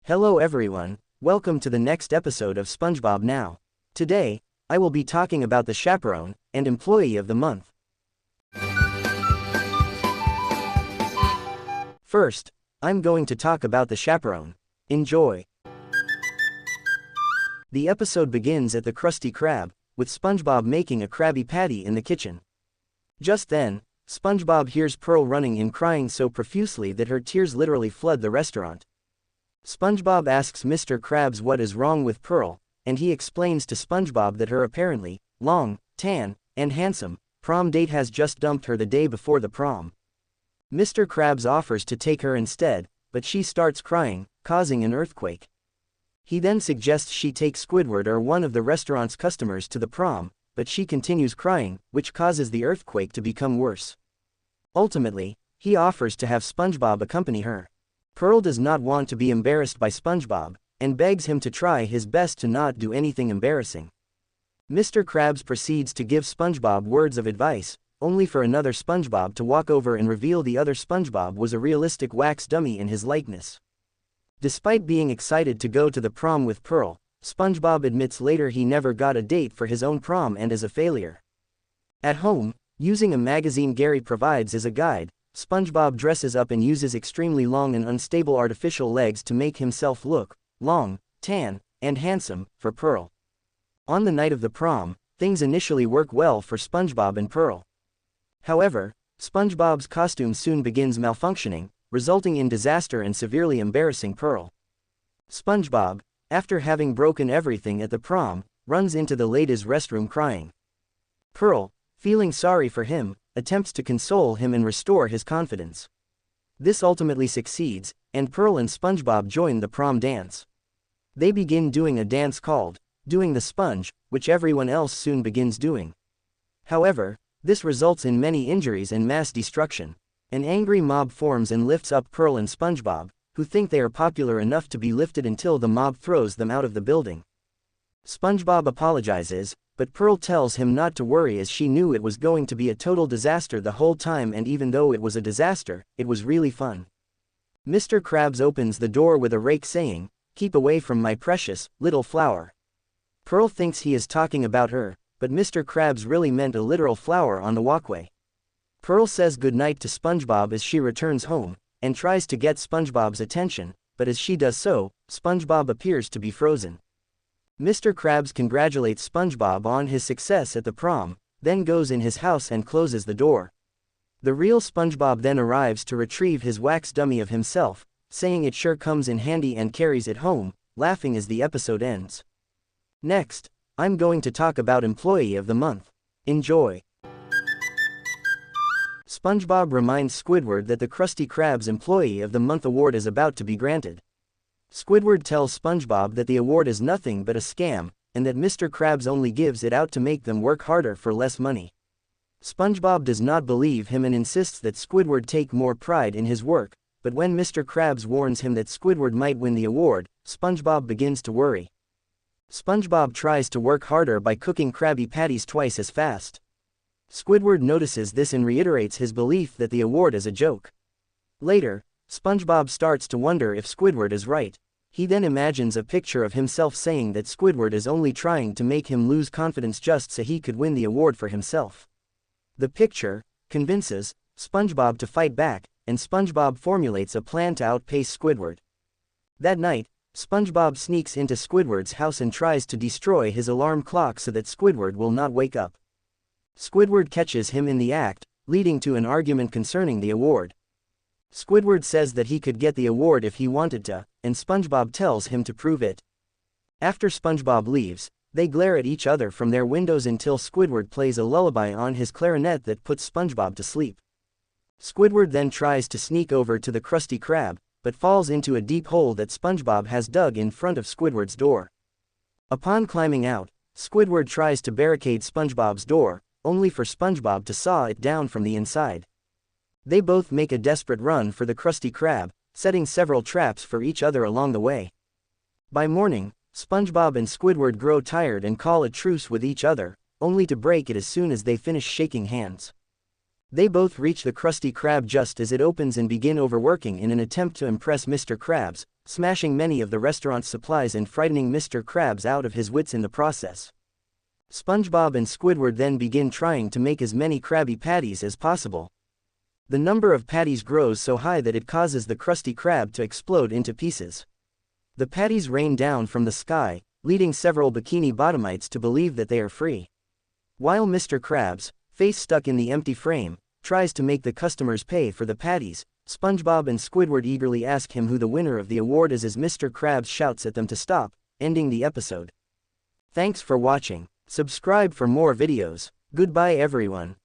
Hello everyone, welcome to the next episode of SpongeBob Now. Today, I will be talking about the Chaperone and Employee of the Month. First, I'm going to talk about the Chaperone. Enjoy. The episode begins at the Krusty Krab, with SpongeBob making a Krabby Patty in the kitchen. Just then, SpongeBob hears Pearl running in crying so profusely that her tears literally flood the restaurant. SpongeBob asks Mr. Krabs what is wrong with Pearl, and he explains to SpongeBob that her apparently long, tan, and handsome prom date has just dumped her the day before the prom. Mr. Krabs offers to take her instead, but she starts crying, causing an earthquake. He then suggests she take Squidward or one of the restaurant's customers to the prom, but she continues crying, which causes the earthquake to become worse. Ultimately, he offers to have SpongeBob accompany her. Pearl does not want to be embarrassed by SpongeBob, and begs him to try his best to not do anything embarrassing. Mr. Krabs proceeds to give SpongeBob words of advice, only for another SpongeBob to walk over and reveal the other SpongeBob was a realistic wax dummy in his likeness. Despite being excited to go to the prom with Pearl, SpongeBob admits later he never got a date for his own prom and is a failure. At home, using a magazine Gary provides as a guide, SpongeBob dresses up and uses extremely long and unstable artificial legs to make himself look long, tan, and handsome for Pearl. On the night of the prom, things initially work well for SpongeBob and Pearl. However, SpongeBob's costume soon begins malfunctioning, resulting in disaster and severely embarrassing Pearl. SpongeBob, after having broken everything at the prom, runs into the ladies' restroom crying. Pearl, feeling sorry for him, attempts to console him and restore his confidence. This ultimately succeeds, and Pearl and SpongeBob join the prom dance. They begin doing a dance called "Doing the Sponge," which everyone else soon begins doing. However, this results in many injuries and mass destruction. An angry mob forms and lifts up Pearl and SpongeBob, who think they are popular enough to be lifted until the mob throws them out of the building. SpongeBob apologizes, but Pearl tells him not to worry as she knew it was going to be a total disaster the whole time, and even though it was a disaster, it was really fun. Mr. Krabs opens the door with a rake saying, "Keep away from my precious, little flower." Pearl thinks he is talking about her, but Mr. Krabs really meant a literal flower on the walkway. Pearl says goodnight to SpongeBob as she returns home, and tries to get SpongeBob's attention, but as she does so, SpongeBob appears to be frozen. Mr. Krabs congratulates SpongeBob on his success at the prom, then goes in his house and closes the door. The real SpongeBob then arrives to retrieve his wax dummy of himself, saying it sure comes in handy, and carries it home, laughing as the episode ends. Next, I'm going to talk about Employee of the Month. Enjoy. SpongeBob reminds Squidward that the Krusty Krab's Employee of the Month award is about to be granted. Squidward tells SpongeBob that the award is nothing but a scam, and that Mr. Krabs only gives it out to make them work harder for less money. SpongeBob does not believe him and insists that Squidward take more pride in his work, but when Mr. Krabs warns him that Squidward might win the award, SpongeBob begins to worry. SpongeBob tries to work harder by cooking Krabby Patties twice as fast. Squidward notices this and reiterates his belief that the award is a joke. Later, SpongeBob starts to wonder if Squidward is right. He then imagines a picture of himself saying that Squidward is only trying to make him lose confidence just so he could win the award for himself. The picture convinces SpongeBob to fight back, and SpongeBob formulates a plan to outpace Squidward. That night, SpongeBob sneaks into Squidward's house and tries to destroy his alarm clock so that Squidward will not wake up. Squidward catches him in the act, leading to an argument concerning the award. Squidward says that he could get the award if he wanted to, and SpongeBob tells him to prove it. After SpongeBob leaves, they glare at each other from their windows until Squidward plays a lullaby on his clarinet that puts SpongeBob to sleep. Squidward then tries to sneak over to the Krusty Krab, but falls into a deep hole that SpongeBob has dug in front of Squidward's door. Upon climbing out, Squidward tries to barricade SpongeBob's door, only for SpongeBob to saw it down from the inside. They both make a desperate run for the Krusty Krab, setting several traps for each other along the way. By morning, SpongeBob and Squidward grow tired and call a truce with each other, only to break it as soon as they finish shaking hands. They both reach the Krusty Krab just as it opens and begin overworking in an attempt to impress Mr. Krabs, smashing many of the restaurant's supplies and frightening Mr. Krabs out of his wits in the process. SpongeBob and Squidward then begin trying to make as many Krabby Patties as possible. The number of patties grows so high that it causes the Krusty Krab to explode into pieces. The patties rain down from the sky, leading several Bikini Bottomites to believe that they are free. While Mr. Krabs, face stuck in the empty frame, tries to make the customers pay for the patties, SpongeBob and Squidward eagerly ask him who the winner of the award is as Mr. Krabs shouts at them to stop, ending the episode. Thanks for watching. Subscribe for more videos. Goodbye everyone.